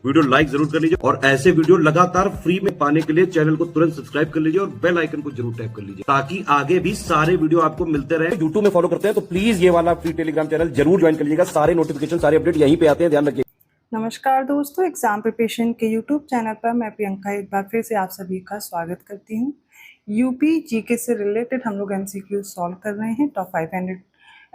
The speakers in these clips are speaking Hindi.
वीडियो लाइक जरूर कर लीजिए और ऐसे वीडियो लगातार फ्री में पाने के लिए चैनल को तुरंत सब्सक्राइब कर लीजिए और बेल आइकन को जरूर टैप कर लीजिए ताकि आगे भी सारे वीडियो आपको मिलते रहे। यूट्यूब में फॉलो करते हैं तो प्लीज ये वाला फ्री टेलीग्राम चैनल जरूर ज्वाइन कर लीजिएगा। सारे नोटिफिकेशन सारे अपडेट यहीं पे आते हैं, ध्यान रखिए। नमस्कार दोस्तों, एग्जाम प्रिपरेशन के यूट्यूब चैनल पर मैं प्रियंका एक बार फिर से आप सभी का स्वागत करती हूँ। यूपी जीके से रिलेटेड हम लोग एमसीक्यू सॉल्व कर रहे हैं। टॉप 500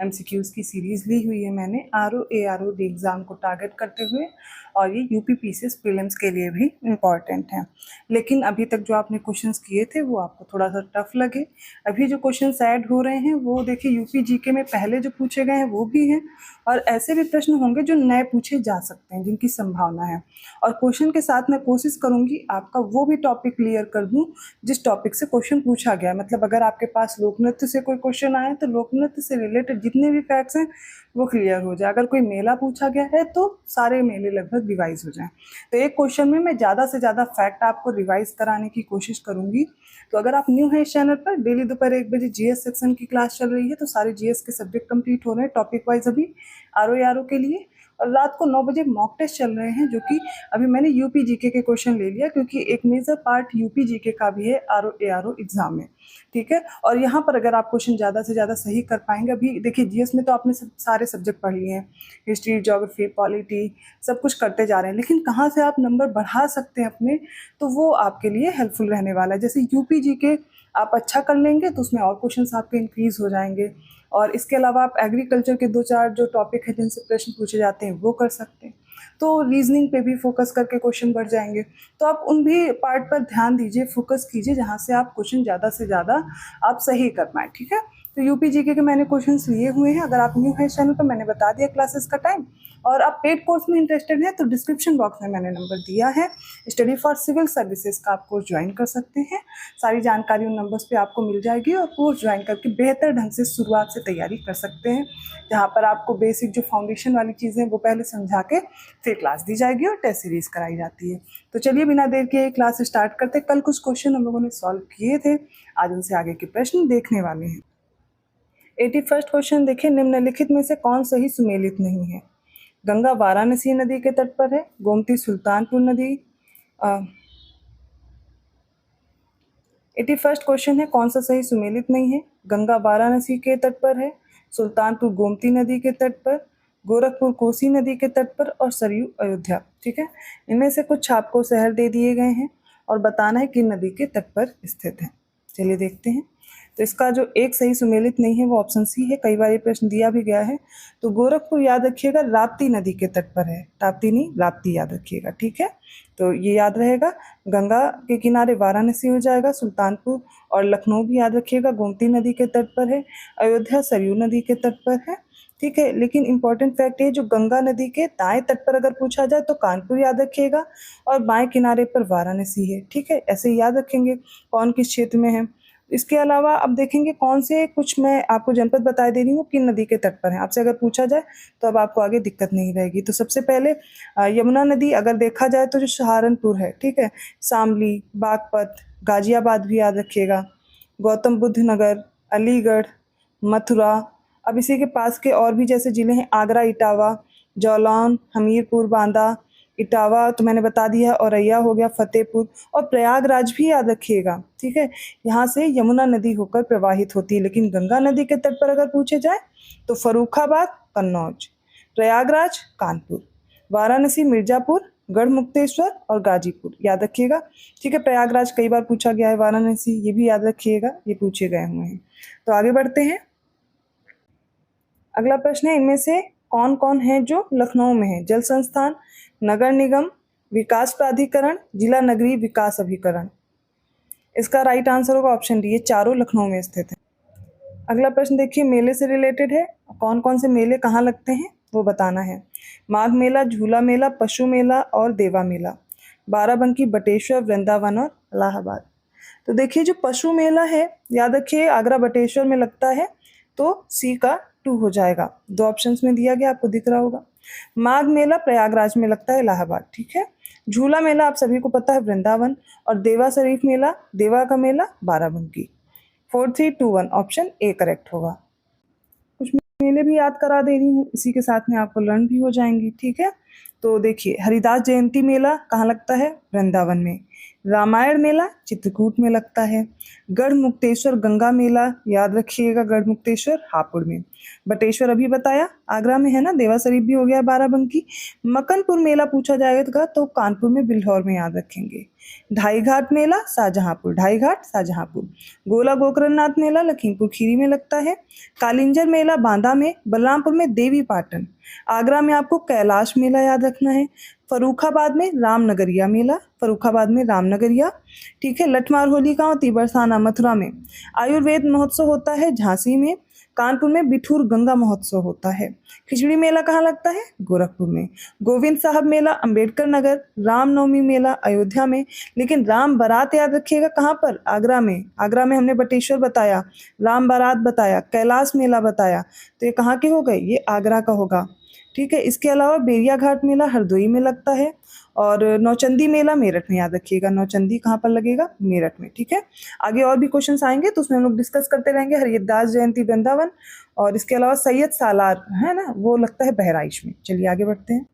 एमसीक्यूज़ की सीरीज़ ली हुई है मैंने ARO एग्ज़ाम को टारगेट करते हुए, और ये यूपी पीसीएस प्रीलिम्स के लिए भी इम्पॉर्टेंट है। लेकिन अभी तक जो आपने क्वेश्चंस किए थे वो आपको थोड़ा सा टफ लगे। अभी जो क्वेश्चंस ऐड हो रहे हैं वो देखिए यूपी जीके में पहले जो पूछे गए हैं वो भी हैं, और ऐसे भी प्रश्न होंगे जो नए पूछे जा सकते हैं, जिनकी संभावना है। और क्वेश्चन के साथ मैं कोशिश करूंगी आपका वो भी टॉपिक क्लियर कर दूं जिस टॉपिक से क्वेश्चन पूछा गया। मतलब अगर आपके पास लोक नृत्य से कोई क्वेश्चन आए तो लोक नृत्य से रिलेटेड जितने भी फैक्ट्स हैं वो क्लियर हो जाए। अगर कोई मेला पूछा गया है तो सारे मेले लगभग रिवाइज हो जाएं। तो एक क्वेश्चन में मैं ज़्यादा से ज़्यादा फैक्ट आपको रिवाइज कराने की कोशिश करूंगी। तो अगर आप न्यू हैं इस चैनल पर, डेली दोपहर 1 बजे जीएस सेक्शन की क्लास चल रही है, तो सारे जीएस के सब्जेक्ट कंप्लीट हो रहे हैं टॉपिक वाइज अभी आरओ के लिए। और रात को 9 बजे मॉक टेस्ट चल रहे हैं, जो कि अभी मैंने यूपी जीके के क्वेश्चन ले लिया क्योंकि एक मेजर पार्ट यूपी जीके का भी है आरओ एग्जाम में। ठीक है, और यहाँ पर अगर आप क्वेश्चन ज़्यादा से ज़्यादा सही कर पाएंगे, अभी देखिए जीएस में तो आपने सारे सब्जेक्ट पढ़ लिए हैं, हिस्ट्री, ज्योग्राफी, पॉलिटी, सब कुछ करते जा रहे हैं। लेकिन कहाँ से आप नंबर बढ़ा सकते हैं अपने, तो वो आपके लिए हेल्पफुल रहने वाला है। जैसे यूपी जीके आप अच्छा कर लेंगे तो उसमें और क्वेश्चन आपके इंक्रीज हो जाएंगे। और इसके अलावा आप एग्रीकल्चर के 2-4 जो टॉपिक है जिनसे प्रश्न पूछे जाते हैं वो कर सकते हैं। तो रीजनिंग पे भी फोकस करके क्वेश्चन बढ़ जाएंगे। तो आप उन भी पार्ट पर ध्यान दीजिए, फोकस कीजिए जहाँ से आप क्वेश्चन ज़्यादा से ज़्यादा आप सही कर पाएँ। ठीक है, तो यूपी जीके के मैंने क्वेश्चंस लिए हुए हैं। अगर आप न्यू है इस चैनल पर, मैंने बता दिया क्लासेस का टाइम। और आप पेड कोर्स में इंटरेस्टेड हैं तो डिस्क्रिप्शन बॉक्स में मैंने नंबर दिया है, स्टडी फॉर सिविल सर्विसेज का आप कोर्स ज्वाइन कर सकते हैं। सारी जानकारी उन नंबर्स पे आपको मिल जाएगी और कोर्स ज्वाइन करके बेहतर ढंग से शुरुआत से तैयारी कर सकते हैं, जहाँ पर आपको बेसिक जो फाउंडेशन वाली चीज़ें वो पहले समझा के फिर क्लास दी जाएगी और टेस्ट सीरीज कराई जाती है। तो चलिए बिना देर के क्लास स्टार्ट करते। कल कुछ क्वेश्चन हम लोगों ने सॉल्व किए थे, आज उनसे आगे के प्रश्न देखने वाले हैं। 81st क्वेश्चन देखिए, निम्नलिखित में से कौन सही सुमेलित नहीं है? गंगा वाराणसी नदी के तट पर है, गोमती सुल्तानपुर नदी। 81st क्वेश्चन है, कौन सा सही सुमेलित नहीं है? गंगा वाराणसी के तट पर है, सुल्तानपुर गोमती नदी के तट पर, गोरखपुर कोसी नदी के तट पर, और सरयू अयोध्या। ठीक है, इनमें से कुछ आपको शहर दे दिए गए हैं और बताना है किन नदी के तट पर स्थित है। चलिए देखते हैं। तो इसका जो एक सही सुमेलित नहीं है वो ऑप्शन सी है। कई बार ये प्रश्न दिया भी गया है। तो गोरखपुर याद रखिएगा राप्ती नदी के तट पर है, ताप्ती नहीं राप्ती याद रखिएगा। ठीक है, तो ये याद रहेगा। गंगा के किनारे वाराणसी हो जाएगा, सुल्तानपुर और लखनऊ भी याद रखिएगा गोमती नदी के तट पर है, अयोध्या सरयू नदी के तट पर है। ठीक है, लेकिन इंपॉर्टेंट फैक्ट है जो गंगा नदी के दाएं तट पर अगर पूछा जाए तो कानपुर याद रखिएगा और बाएं किनारे पर वाराणसी है। ठीक है, ऐसे याद रखेंगे कौन किस क्षेत्र में है। इसके अलावा अब देखेंगे कौन से कुछ मैं आपको जनपद बता दे रही हूँ किन नदी के तट पर है। आपसे अगर पूछा जाए तो अब आपको आगे दिक्कत नहीं रहेगी। तो सबसे पहले यमुना नदी अगर देखा जाए तो जो सहारनपुर है, ठीक है, शामली, बागपत, गाजियाबाद भी याद रखिएगा, गौतम बुद्ध नगर, अलीगढ़, मथुरा। अब इसी के पास के और भी जैसे ज़िले हैं आगरा, इटावा, जौलौन, हमीरपुर, बांदा। इटावा तो मैंने बता दिया, औरैया हो गया, फतेहपुर, और प्रयागराज भी याद रखिएगा। ठीक है, यहाँ से यमुना नदी होकर प्रवाहित होती है। लेकिन गंगा नदी के तट पर अगर पूछे जाए तो फर्रुखाबाद, कन्नौज, प्रयागराज, कानपुर, वाराणसी, मिर्जापुर, गढ़मुक्तेश्वर और गाजीपुर याद रखिएगा। ठीक है, प्रयागराज कई बार पूछा गया है, वाराणसी ये भी याद रखिएगा, ये पूछे गए हुए हैं। तो आगे बढ़ते हैं। अगला प्रश्न है, इनमें से कौन कौन है जो लखनऊ में है? जल संस्थान, नगर निगम, विकास प्राधिकरण, जिला नगरीय विकास अभिकरण। इसका राइट आंसर होगा ऑप्शन डी, ये चारों लखनऊ में स्थित है। अगला प्रश्न देखिए, मेले से रिलेटेड है। कौन कौन से मेले कहाँ लगते हैं वो बताना है। माघ मेला, झूला मेला, पशु मेला और देवा मेला, बाराबंकी, बटेश्वर, वृंदावन और इलाहाबाद। तो देखिए जो पशु मेला है याद रखिए आगरा बटेश्वर में लगता है, तो सी का 2 हो जाएगा। 2 ऑप्शंस में दिया गया, आपको दिख रहा होगा। माघ मेला प्रयागराज में लगता है, इलाहाबाद। ठीक है, झूला मेला आप सभी को पता है, वृंदावन, और देवा शरीफ मेला, देवा का मेला, बाराबंकी। 4, 3, 2, 1 ऑप्शन ए करेक्ट होगा। कुछ मेले भी याद करा दे रही हूँ, इसी के साथ में आपको लर्न भी हो जाएंगी, ठीक है। तो देखिए, हरिदास जयंती मेला कहाँ लगता है? वृंदावन में। रामायण मेला चित्रकूट में लगता है। गढ़मुक्तेश्वर गंगा मेला याद रखिएगा, गढ़मुक्तेश्वर हापुड़ में। बटेश्वर अभी बताया, आगरा में है ना, देवा शरीफ भी हो गया बाराबंकी। मकनपुर मेला पूछा जाएगा तो कानपुर में, बिल्हौर में याद रखेंगे। ढाई घाट मेला शाहजहांपुर, ढाई घाट शाहजहांपुर। गोला गोकर्णनाथ मेला लखीमपुर खीरी में लगता है। कालिंजर मेला बांदा में। बलरामपुर में देवी पाटन। आगरा में आपको कैलाश मेला याद रखना है। फरुखाबाद में रामनगरिया मेला, फरुखाबाद में रामनगरिया, ठीक है। लठमार होली गांव तिबरसाना मथुरा में। आयुर्वेद महोत्सव होता है झांसी में। कानपुर में बिठूर गंगा महोत्सव होता है। खिचड़ी मेला कहाँ लगता है? गोरखपुर में। गोविंद साहब मेला अंबेडकर नगर। रामनवमी मेला अयोध्या में। लेकिन राम बारात याद रखिएगा कहाँ पर? आगरा में। आगरा में हमने बटेश्वर बताया, राम बारात बताया, कैलाश मेला बताया, तो ये कहाँ के हो गए? ये आगरा का होगा, ठीक है। इसके अलावा बेरिया घाट मेला हरदोई में लगता है और नौचंदी मेला मेरठ में याद रखिएगा। नौचंदी कहाँ पर लगेगा? मेरठ में, ठीक है। आगे और भी क्वेश्चंस आएंगे तो उसमें हम लोग डिस्कस करते रहेंगे। हरिदास जयंती वृंदावन, और इसके अलावा सैयद सालार है ना, वो लगता है बहराइच में। चलिए आगे बढ़ते हैं।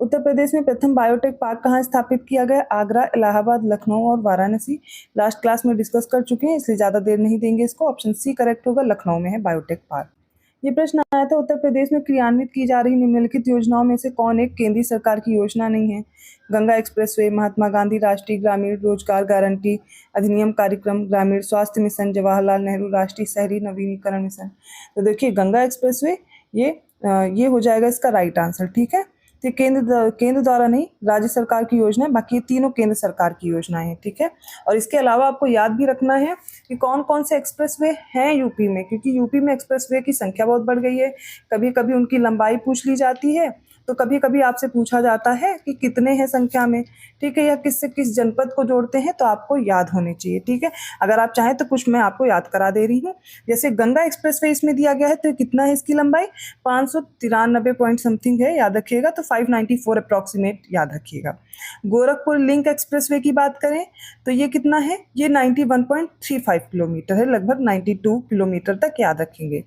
उत्तर प्रदेश में प्रथम बायोटेक पार्क कहाँ स्थापित किया गया? आगरा, इलाहाबाद, लखनऊ और वाराणसी। लास्ट क्लास में डिस्कस कर चुके हैं, इसलिए ज़्यादा देर नहीं देंगे इसको। ऑप्शन सी करेक्ट होगा, लखनऊ में है बायोटेक पार्क। ये प्रश्न आया था, उत्तर प्रदेश में क्रियान्वित की जा रही निम्नलिखित योजनाओं में से कौन एक केंद्रीय सरकार की योजना नहीं है? गंगा एक्सप्रेसवे, महात्मा गांधी राष्ट्रीय ग्रामीण रोजगार गारंटी अधिनियम कार्यक्रम, ग्रामीण स्वास्थ्य मिशन, जवाहरलाल नेहरू राष्ट्रीय शहरी नवीनीकरण मिशन। तो देखिए, गंगा एक्सप्रेसवे ये हो जाएगा इसका राइट आंसर, ठीक है। तो केंद्र द्वारा नहीं, राज्य सरकार की योजना है, बाकी ये तीनों केंद्र सरकार की योजनाएं हैं, ठीक है। और इसके अलावा आपको याद भी रखना है कि कौन कौन से एक्सप्रेसवे हैं यूपी में, क्योंकि यूपी में एक्सप्रेसवे की संख्या बहुत बढ़ गई है। कभी कभी उनकी लंबाई पूछ ली जाती है, तो कभी कभी आपसे पूछा जाता है कि कितने हैं संख्या में, ठीक है, या किस से किस जनपद को जोड़ते हैं, तो आपको याद होने चाहिए, ठीक है। अगर आप चाहें तो कुछ मैं आपको याद करा दे रही हूँ। जैसे गंगा एक्सप्रेसवे इसमें दिया गया है, तो कितना है इसकी लंबाई? 593 पॉइंट समथिंग है, याद रखिएगा। तो 594 अप्रॉक्सीमेट याद रखिएगा। गोरखपुर लिंक एक्सप्रेसवे की बात करें तो ये कितना है? ये 91.35 किलोमीटर है, लगभग 92 किलोमीटर तक याद रखेंगे।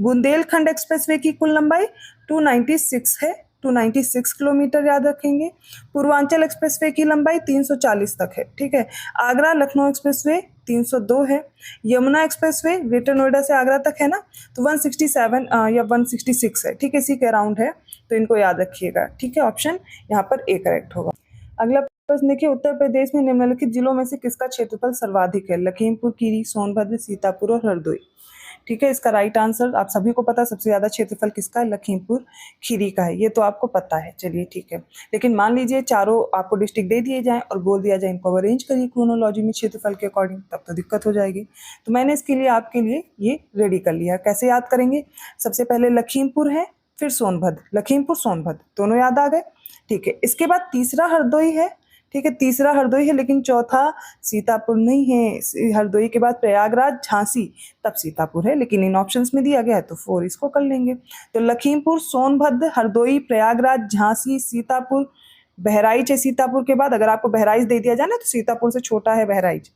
बुंदेलखंड एक्सप्रेसवे की कुल लंबाई 296 है, 296 किलोमीटर याद रखेंगे। पूर्वांचल एक्सप्रेसवे की लंबाई 340 तक है, ठीक है। आगरा लखनऊ एक्सप्रेसवे 302 है। यमुना एक्सप्रेसवे ग्रेटर नोएडा से आगरा तक है ना, तो 167 या 166 है, ठीक है, इसी के अराउंड है, तो इनको याद रखिएगा, ठीक है। ऑप्शन यहाँ पर ए करेक्ट होगा। अगला प्रश्न देखिए, उत्तर प्रदेश में निम्नलिखित जिलों में से किसका क्षेत्रफल सर्वाधिक है? लखीमपुर खीरी, सोनभद्र, सीतापुर और हरदोई, ठीक है। इसका राइट आंसर आप सभी को पता है, सबसे ज्यादा क्षेत्रफल किसका है? लखीमपुर खीरी का है, ये तो आपको पता है। चलिए ठीक है, लेकिन मान लीजिए चारों आपको डिस्ट्रिक्ट दे दिए जाएं और बोल दिया जाए इनको अरेंज करिए क्रोनोलॉजी में क्षेत्रफल के अकॉर्डिंग, तब तो दिक्कत हो जाएगी। तो मैंने इसके लिए आपके लिए ये रेडी कर लिया। कैसे याद करेंगे? सबसे पहले लखीमपुर है, फिर सोनभद्र, लखीमपुर सोनभद्र दोनों याद आ गए, ठीक है। इसके बाद तीसरा हरदोई है, ठीक है, तीसरा हरदोई है, लेकिन चौथा सीतापुर नहीं है। हरदोई के बाद प्रयागराज, झांसी, तब सीतापुर है, लेकिन इन ऑप्शंस में दिया गया है तो 4 इसको कर लेंगे। तो लखीमपुर, सोनभद्र, हरदोई, प्रयागराज, झांसी, सीतापुर, बहराइच है सीतापुर के बाद। अगर आपको बहराइच दे दिया जाए ना तो सीतापुर से छोटा है बहराइच।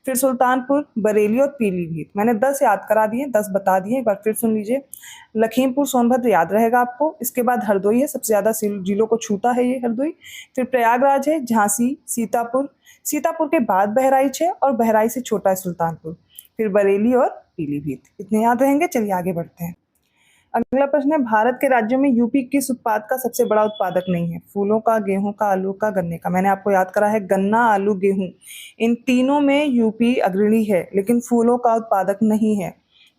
फिर सुल्तानपुर, बरेली और पीलीभीत। मैंने 10 याद करा दिए, 10 बता दिए, एक बार फिर सुन लीजिए। लखीमपुर सोनभद्र याद रहेगा आपको। इसके बाद हरदोई है, सबसे ज़्यादा जिलों को छूता है ये हरदोई। फिर प्रयागराज है, झांसी, सीतापुर, सीतापुर के बाद बहराइच है और बहराइच से छोटा है सुल्तानपुर। फिर बरेली और पीलीभीत, इतने याद रहेंगे। चलिए आगे बढ़ते हैं। अगला प्रश्न है, भारत के राज्यों में यूपी किस उत्पाद का सबसे बड़ा उत्पादक नहीं है? फूलों का, गेहूं का, आलू का, गन्ने का। मैंने आपको याद करा है, गन्ना, आलू, गेहूं, इन तीनों में यूपी अग्रणी है, लेकिन फूलों का उत्पादक नहीं है,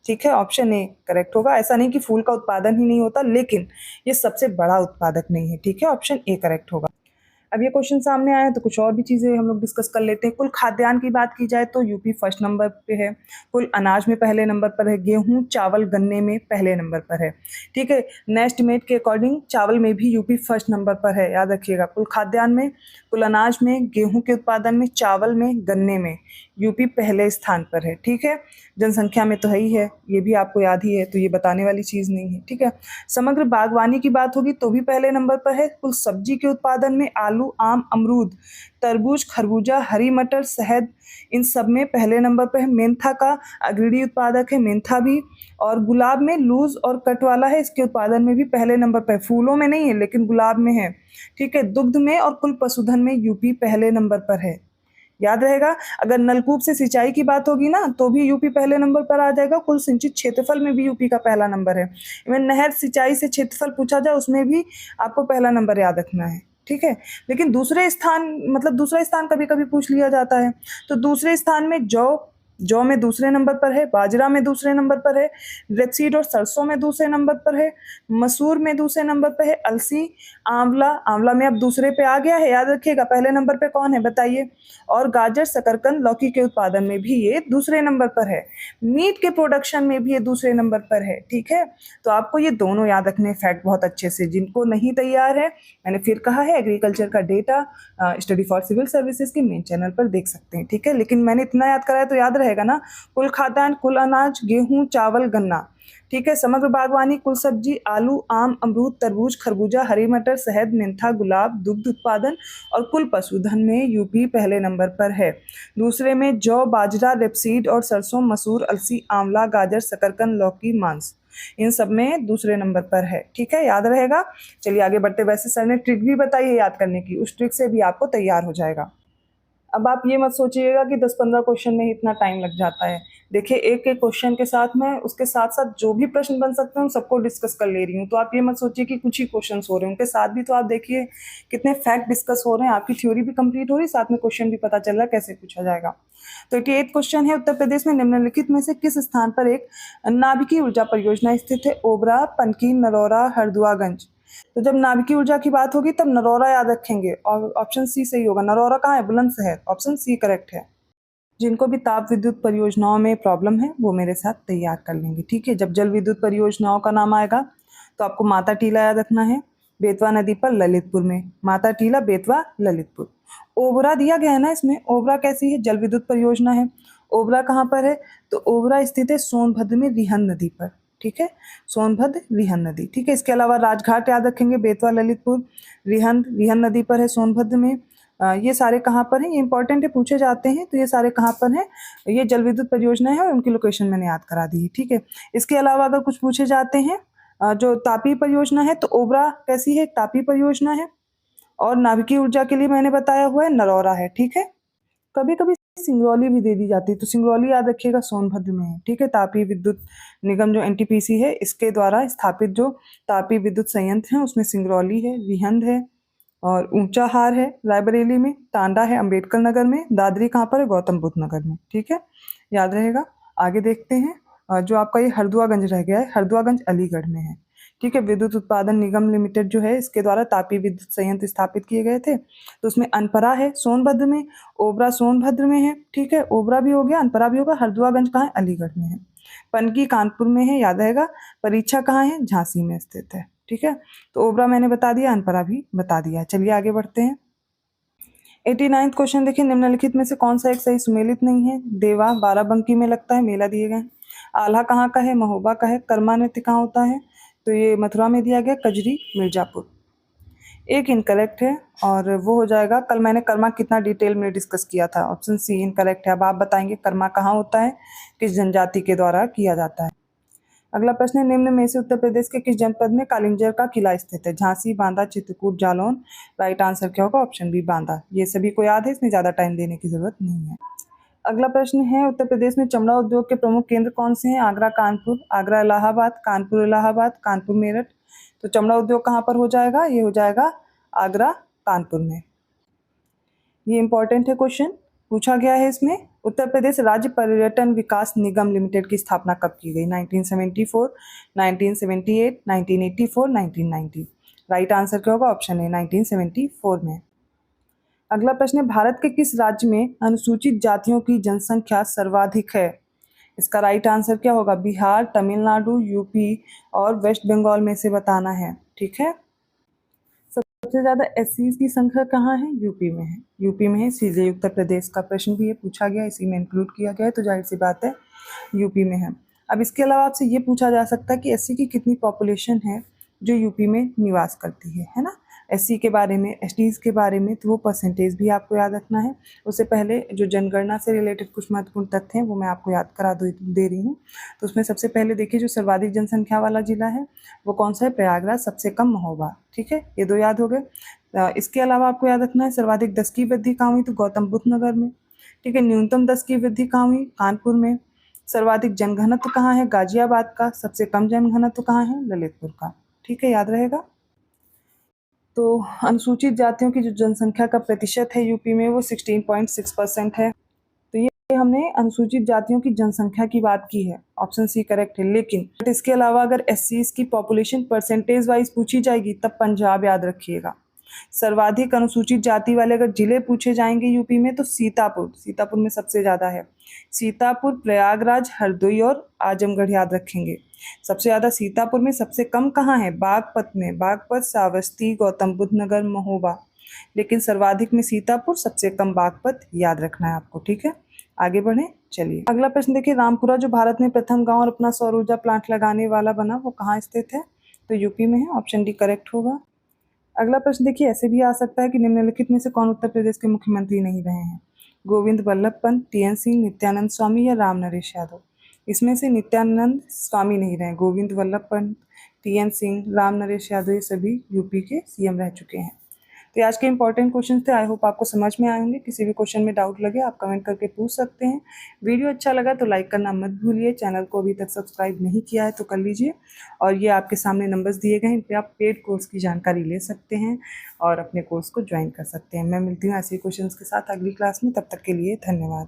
ठीक है। ऑप्शन ए करेक्ट होगा। ऐसा नहीं कि फूल का उत्पादन ही नहीं होता, लेकिन ये सबसे बड़ा उत्पादक नहीं है, ठीक है। ऑप्शन ए करेक्ट होगा। अब ये क्वेश्चन सामने आए तो कुछ और भी चीज़ें हम लोग डिस्कस कर लेते हैं। कुल खाद्यान्न की बात की जाए तो यूपी फर्स्ट नंबर पे है। कुल अनाज में पहले नंबर पर है। गेहूं, चावल, गन्ने में पहले नंबर पर है, ठीक है। नेस्टमेट के अकॉर्डिंग चावल में भी यूपी फर्स्ट नंबर पर है, याद रखिएगा। कुल खाद्यान्न में, कुल अनाज में, गेहूं के उत्पादन में, चावल में, गन्ने में यूपी पहले स्थान पर है, ठीक है। जनसंख्या में तो है ही है, ये भी आपको याद ही है, तो ये बताने वाली चीज़ नहीं है, ठीक है। समग्र बागवानी की बात होगी तो भी पहले नंबर पर है। कुल सब्जी के उत्पादन में आलू आलू, आम, अमरूद, तरबूज, खरबूजा, हरी मटर, शहद, इन सब में पहले नंबर पर है। मेंथा का अग्रणी उत्पादक है मेंथा भी। और गुलाब में लूज और कट वाला है, इसके उत्पादन में भी पहले नंबर पर है। फूलों में नहीं है लेकिन गुलाब में है, ठीक है। दुग्ध में और कुल पशुधन में यूपी पहले नंबर पर है, याद रहेगा। अगर नलकूप से सिंचाई की बात होगी ना तो भी यूपी पहले नंबर पर आ जाएगा। कुल सिंचित क्षेत्रफल में भी यूपी का पहला नंबर है। इवन नहर सिंचाई से क्षेत्रफल पूछा जाए उसमें भी आपको पहला नंबर याद रखना है, ठीक है। लेकिन दूसरे स्थान, मतलब दूसरा स्थान कभी कभी पूछ लिया जाता है, तो दूसरे स्थान में जौ में दूसरे नंबर पर है, बाजरा में दूसरे नंबर पर है, रेपसीड और सरसों में दूसरे नंबर पर है, मसूर में दूसरे नंबर पर है, अलसी, आंवला में अब दूसरे पे आ गया है, याद रखिएगा। पहले नंबर पे कौन है बताइए। और गाजर, शकरकंद, लौकी के उत्पादन में भी ये दूसरे नंबर पर है। मीट के प्रोडक्शन में भी ये दूसरे नंबर पर है, ठीक है। तो आपको ये दोनों याद रखने फैक्ट बहुत अच्छे से। जिनको नहीं तैयार है, मैंने फिर कहा है, एग्रीकल्चर का data study for civil services के मेन चैनल पर देख सकते हैं, ठीक है। लेकिन मैंने इतना याद कराया तो याद रहेगा ना। कुल खाद्यान्न, कुल अनाज, गेहूं, चावल, गन्ना, ठीक है। समग्र बागवानी, कुल सब्जी, आलू, आम, अमरूद, तरबूज, खरबूजा, हरी मटर, शहद, मेंथा, गुलाब, दुग्ध उत्पादन और कुल पशुधन में यूपी पहले नंबर पर है। दूसरे में जौ, बाजरा, रेपसीड और सरसों, मसूर, अलसी, आंवला, गाजर, शकरकंद, लौकी, मांस, इन सब में दूसरे नंबर पर है, ठीक है, याद रहेगा। चलिए आगे बढ़ते। वैसे सर ने ट्रिक भी बताई है याद करने की, उस ट्रिक से भी आपको तैयार हो जाएगा। अब आप ये मत सोचिएगा कि 10-15 क्वेश्चन में ही इतना टाइम लग जाता है। देखिए एक एक क्वेश्चन के साथ में उसके साथ साथ जो भी प्रश्न बन सकते हैं उन सबको डिस्कस कर ले रही हूँ। तो आप ये मत सोचिए कि कुछ ही क्वेश्चंस हो रहे हैं, उनके साथ भी तो आप देखिए कितने फैक्ट डिस्कस हो रहे हैं। आपकी थ्योरी भी कंप्लीट हो रही है, साथ में क्वेश्चन भी पता चल रहा है कैसे पूछा जाएगा। तो 88 क्वेश्चन है। उत्तर प्रदेश में निम्नलिखित में से किस स्थान पर एक नाभिकीय ऊर्जा परियोजना स्थित है? ओबरा, पनकी, नरौरा, हरदुआगंज। तो जब नाभिकीय ऊर्जा की बात होगी तब नरौरा याद रखेंगे और ऑप्शन सी सही होगा। नरौरा कहाँ है? बुलंदशहर, ऑप्शन सी करेक्ट है। जिनको भी ताप विद्युत परियोजनाओं में प्रॉब्लम है वो मेरे साथ तैयार कर लेंगे, ठीक है। जब जल विद्युत परियोजनाओं का नाम आएगा तो आपको माता टीला याद रखना है, बेतवा नदी पर ललितपुर में। माता टीला, बेतवा, ललितपुर। ओबरा दिया गया है ना इसमें। ओबरा कैसी है? जल विद्युत परियोजना है। ओबरा कहाँ पर है? तो ओबरा स्थित है सोनभद्र में, रिहंद नदी पर, ठीक है। सोनभद्र, रिहंद नदी, ठीक है। इसके अलावा राजघाट याद रखेंगे, बेतवा, ललितपुर, रिहंद नदी पर है सोनभद्र में। ये सारे कहाँ पर हैं? ये इंपॉर्टेंट है, पूछे जाते हैं। तो ये सारे कहाँ पर हैं? ये जल विद्युत परियोजना है और उनकी लोकेशन मैंने याद करा दी है, ठीक है। इसके अलावा अगर कुछ पूछे जाते हैं, जो तापी परियोजना है, तो ओबरा कैसी है? तापी परियोजना है। और नाभिकीय ऊर्जा के लिए मैंने बताया हुआ है नरौरा है, ठीक है। कभी कभी सिंगरौली भी दे दी जाती है, तो सिंगरौली याद रखिएगा सोनभद्र में है, ठीक है। तापी विद्युत निगम जो एनटीपीसी है इसके द्वारा स्थापित जो तापी विद्युत संयंत्र है उसमें सिंगरौली है, रिहंद है और ऊंचाहार है रायबरेली में, टांडा है अंबेडकर नगर में, दादरी कहाँ पर है? गौतम बुद्ध नगर में, ठीक है, याद रहेगा। आगे देखते हैं। जो आपका ये हरदुआगंज रह गया है, हरदुआगंज अलीगढ़ में है, ठीक है। विद्युत उत्पादन निगम लिमिटेड जो है इसके द्वारा तापी विद्युत संयंत्र स्थापित किए गए थे। तो उसमें अनपरा है सोनभद्र में, ओबरा सोनभद्र में है, ठीक है। ओबरा भी हो गया, अनपरा भी होगा। हरदुआगंज कहाँ है? अलीगढ़ में है। पनकी कानपुर में है, याद रहेगा। परीक्षा कहाँ है? झांसी में स्थित है, ठीक है। तो ओबरा मैंने बता दिया, अनपरा भी बता दिया। चलिए आगे बढ़ते हैं। 89 क्वेश्चन देखिए, निम्नलिखित में से कौन सा एक सही सुमेलित नहीं है? देवा बाराबंकी में लगता है, मेला दिए गए। आल्हा कहाँ का है? महोबा का है। कर्मा नृत्य कहाँ होता है? तो ये मथुरा में दिया गया, कजरी, मिर्जापुर। एक इनकरेक्ट है और वो हो जाएगा, कल मैंने कर्मा कितना डिटेल में डिस्कस किया था, ऑप्शन सी इनकरेक्ट है। अब आप बताएंगे कर्मा कहाँ होता है, किस जनजाति के द्वारा किया जाता है। अगला प्रश्न है, निम्न में से उत्तर प्रदेश के किस जनपद में कालिंजर का किला स्थित है? झांसी, बांदा, चित्रकूट, जालौन। राइट आंसर क्या होगा? Option B Banda. ये सभी को याद है, इसमें ज्यादा टाइम देने की जरूरत नहीं है। अगला प्रश्न है, उत्तर प्रदेश में चमड़ा उद्योग के प्रमुख केंद्र कौन से हैं? आगरा, कानपुर, आगरा इलाहाबाद, कानपुर इलाहाबाद, कानपुर मेरठ। तो चमड़ा उद्योग कहाँ पर हो जाएगा? ये हो जाएगा आगरा, कानपुर में। ये इंपॉर्टेंट है क्वेश्चन, पूछा गया है इसमें। उत्तर प्रदेश राज्य पर्यटन विकास निगम लिमिटेड की स्थापना कब की गई? 1974, 1978, 1984, 1990। राइट आंसर क्या होगा? ऑप्शन ए 1974 में। अगला प्रश्न है, भारत के किस राज्य में अनुसूचित जातियों की जनसंख्या सर्वाधिक है? इसका राइट आंसर क्या होगा? बिहार, तमिलनाडु, यूपी और वेस्ट बंगाल में से बताना है, ठीक है। सबसे ज्यादा एससी की संख्या कहाँ है? यूपी में है, यूपी में है, इसलिए उत्तर प्रदेश का प्रश्न भी ये पूछा गया, इसी में इंक्लूड किया गया है, तो जाहिर सी बात है यूपी में है। अब इसके अलावा आपसे ये पूछा जा सकता है कि एससी की कितनी पॉपुलेशन है जो यूपी में निवास करती है ना। SC के बारे में, STs के बारे में, तो वो परसेंटेज भी आपको याद रखना है। उससे पहले जो जनगणना से रिलेटेड कुछ महत्वपूर्ण तथ्य हैं वो मैं आपको याद करा दे रही हूँ। तो उसमें सबसे पहले देखिए, जो सर्वाधिक जनसंख्या वाला जिला है वो कौन सा है? प्रयागराज। सबसे कम महोबा। ठीक है, ये 2 याद हो गए। इसके अलावा आपको याद रखना है सर्वाधिक 10 की वृद्धि कहाँ हुई? तो गौतम बुद्ध नगर में। ठीक है, न्यूनतम 10 की वृद्धि कहाँ हुई? कानपुर में। सर्वाधिक जनघनत्व कहाँ है? गाजियाबाद का। सबसे कम जनघनत्व कहाँ है? ललितपुर का। ठीक है, याद रहेगा। तो अनुसूचित जातियों की जो जनसंख्या का प्रतिशत है यूपी में वो 16.6% है। तो ये हमने अनुसूचित जातियों की जनसंख्या की बात की है, ऑप्शन सी करेक्ट है। लेकिन इसके अलावा अगर SCs की पॉपुलेशन परसेंटेज वाइज पूछी जाएगी तब पंजाब याद रखिएगा। सर्वाधिक अनुसूचित जाति वाले अगर जिले पूछे जाएंगे यूपी में तो सीतापुर में सबसे ज़्यादा है। सीतापुर, प्रयागराज, हरदोई और आजमगढ़ याद रखेंगे। सबसे ज़्यादा सीतापुर में, सबसे कम कहाँ है? बागपत में। बागपत, श्रावस्ती, गौतम बुद्ध नगर, महोबा। लेकिन सर्वाधिक में सीतापुर, सबसे कम बागपत। याद रखना है आपको। ठीक है, आगे बढ़े। चलिए अगला प्रश्न देखिए, रामपुरा जो भारत में प्रथम गांव और अपना सौर ऊर्जा प्लांट लगाने वाला बना वो कहाँ स्थित है? तो यूपी में है, ऑप्शन डी करेक्ट होगा। अगला प्रश्न देखिए, ऐसे भी आ सकता है कि निम्नलिखित में से कौन उत्तर प्रदेश के मुख्यमंत्री नहीं रहे हैं? गोविंद वल्लभ पंत, TN सिंह, नित्यानंद स्वामी या राम नरेश यादव? इसमें से नित्यानंद स्वामी नहीं रहे। गोविंद वल्लभ पंत, TN सिंह, राम नरेश यादव ये सभी यूपी के CM रह चुके हैं। तो आज के इंपॉर्टेंट क्वेश्चन थे। आई होप आपको समझ में आए होंगे। किसी भी क्वेश्चन में डाउट लगे आप कमेंट करके पूछ सकते हैं। वीडियो अच्छा लगा तो लाइक करना मत भूलिए। चैनल को अभी तक सब्सक्राइब नहीं किया है तो कर लीजिए। और ये आपके सामने नंबर्स दिए गए हैं, इन पर आप पेड कोर्स की जानकारी ले सकते हैं और अपने कोर्स को ज्वाइन कर सकते हैं। मैं मिलती हूँ ऐसे क्वेश्चन के साथ अगली क्लास में। तब तक के लिए धन्यवाद।